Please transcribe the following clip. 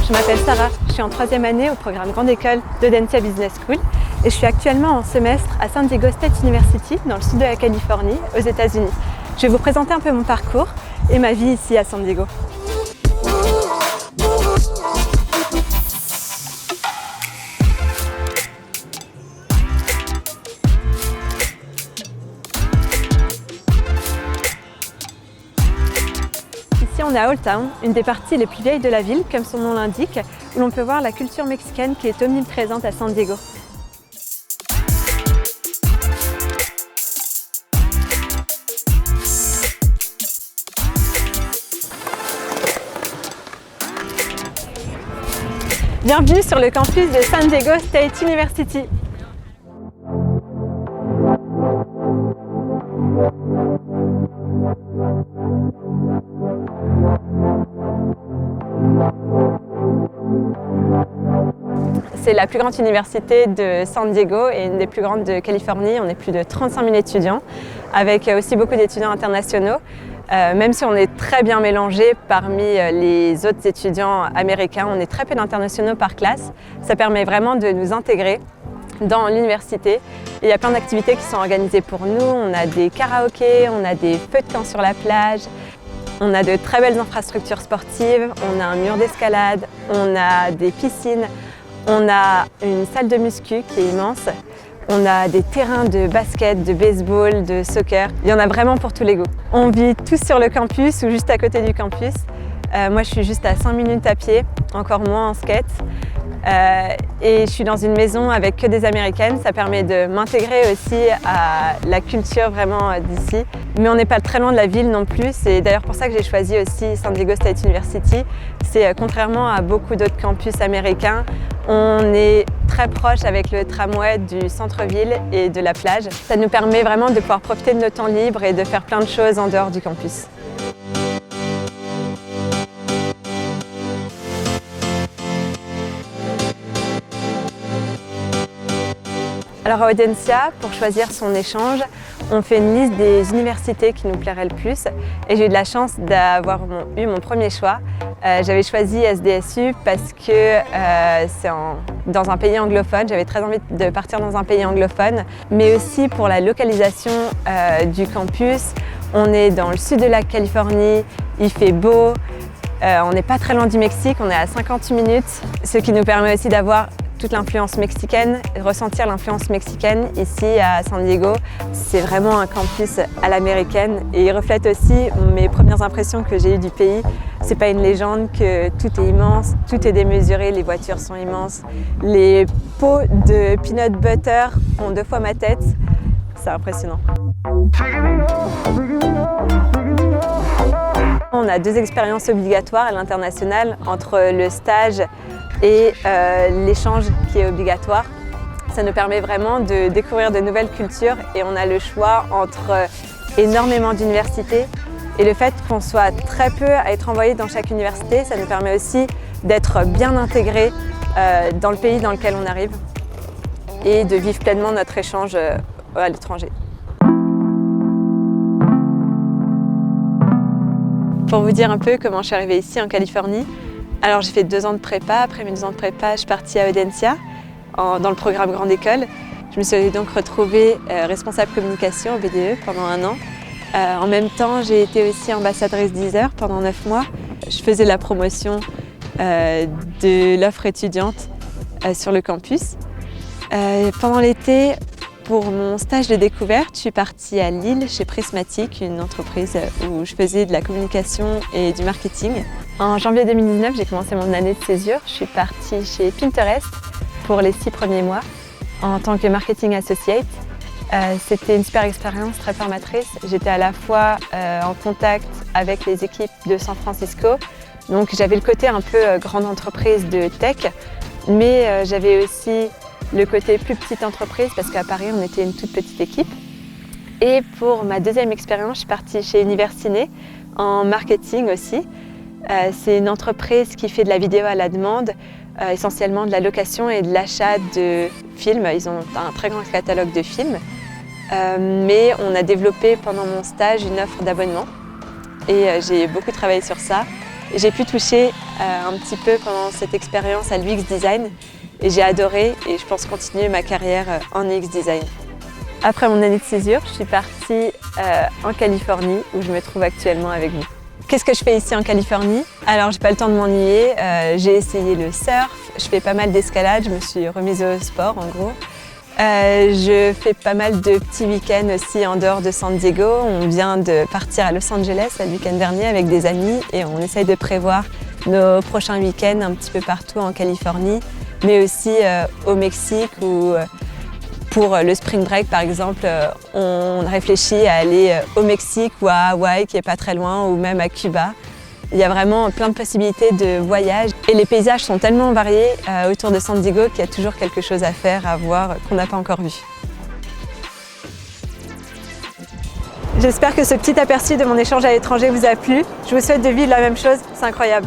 Je m'appelle Sarah, je suis en 3e année au programme Grande École d'Audencia Business School et je suis actuellement en semestre à San Diego State University dans le sud de la Californie, aux États-Unis. Je vais vous présenter un peu mon parcours et ma vie ici à San Diego. Ici on est à Old Town, une des parties les plus vieilles de la ville, comme son nom l'indique, où l'on peut voir la culture mexicaine qui est omniprésente à San Diego. Bienvenue sur le campus de San Diego State University. C'est la plus grande université de San Diego et une des plus grandes de Californie. On est plus de 35 000 étudiants, avec aussi beaucoup d'étudiants internationaux. Même si on est très bien mélangés parmi les autres étudiants américains, on est très peu d'internationaux par classe. Ça permet vraiment de nous intégrer dans l'université. Et il y a plein d'activités qui sont organisées pour nous. On a des karaokés, on a des feux de camp sur la plage, on a de très belles infrastructures sportives, on a un mur d'escalade, on a des piscines, on a une salle de muscu qui est immense. On a des terrains de basket, de baseball, de soccer. Il y en a vraiment pour tous les goûts. On vit tous sur le campus ou juste à côté du campus. Moi, je suis juste à 5 minutes à pied, encore moins en skate. Et je suis dans une maison avec que des Américaines. Ça permet de m'intégrer aussi à la culture vraiment d'ici. Mais on n'est pas très loin de la ville non plus. C'est d'ailleurs pour ça que j'ai choisi aussi San Diego State University. C'est contrairement à beaucoup d'autres campus américains, on est très proche avec le tramway du centre-ville et de la plage. Ça nous permet vraiment de pouvoir profiter de nos temps libres et de faire plein de choses en dehors du campus. Alors à Audencia, pour choisir son échange, on fait une liste des universités qui nous plairaient le plus et j'ai eu de la chance d'avoir eu mon premier choix. J'avais choisi SDSU parce que c'est dans un pays anglophone, j'avais très envie de partir dans un pays anglophone, mais aussi pour la localisation du campus. On est dans le sud de la Californie, il fait beau, on n'est pas très loin du Mexique, on est à 50 minutes, ce qui nous permet aussi d'avoir toute l'influence mexicaine, ressentir l'influence mexicaine ici à San Diego. C'est vraiment un campus à l'américaine et il reflète aussi mes premières impressions que j'ai eues du pays. C'est pas une légende que tout est immense, tout est démesuré, les voitures sont immenses. Les pots de peanut butter ont 2 fois ma tête, c'est impressionnant. On a 2 expériences obligatoires à l'international entre le stage et l'échange qui est obligatoire. Ça nous permet vraiment de découvrir de nouvelles cultures et on a le choix entre énormément d'universités et le fait qu'on soit très peu à être envoyé dans chaque université, ça nous permet aussi d'être bien intégrés dans le pays dans lequel on arrive et de vivre pleinement notre échange à l'étranger. Pour vous dire un peu comment je suis arrivée ici en Californie, alors j'ai fait 2 ans de prépa, après mes 2 ans de prépa, je suis partie à Audencia dans le programme Grande École. Je me suis donc retrouvée responsable communication au BDE pendant 1 an. En même temps, j'ai été aussi ambassadrice Deezer pendant 9 mois. Je faisais la promotion de l'offre étudiante sur le campus. Pendant l'été, pour mon stage de découverte, je suis partie à Lille chez Prismatic, une entreprise où je faisais de la communication et du marketing. En janvier 2019, j'ai commencé mon année de césure. Je suis partie chez Pinterest pour les 6 premiers mois en tant que marketing associate. C'était une super expérience, très formatrice. J'étais à la fois en contact avec les équipes de San Francisco, donc j'avais le côté un peu grande entreprise de tech, mais j'avais aussi le côté plus petite entreprise parce qu'à Paris, on était une toute petite équipe. Et pour ma 2e expérience, je suis partie chez Universiné en marketing aussi. C'est une entreprise qui fait de la vidéo à la demande, essentiellement de la location et de l'achat de films. Ils ont un très grand catalogue de films. Mais on a développé pendant mon stage une offre d'abonnement et j'ai beaucoup travaillé sur ça. J'ai pu toucher un petit peu pendant cette expérience à l'UX Design et j'ai adoré et je pense continuer ma carrière en UX Design. Après mon année de césure, je suis partie en Californie où je me trouve actuellement avec vous. Qu'est-ce que je fais ici en Californie? Alors j'ai pas le temps de m'ennuyer, j'ai essayé le surf, je fais pas mal d'escalade, je me suis remise au sport en gros. Je fais pas mal de petits week-ends aussi en dehors de San Diego. On vient de partir à Los Angeles le week-end dernier avec des amis et on essaye de prévoir nos prochains week-ends un petit peu partout en Californie, mais aussi au Mexique où pour le spring break par exemple, on réfléchit à aller au Mexique ou à Hawaï qui est pas très loin ou même à Cuba. Il y a vraiment plein de possibilités de voyage et les paysages sont tellement variés autour de San Diego qu'il y a toujours quelque chose à faire, à voir qu'on n'a pas encore vu. J'espère que ce petit aperçu de mon échange à l'étranger vous a plu. Je vous souhaite de vivre la même chose, c'est incroyable.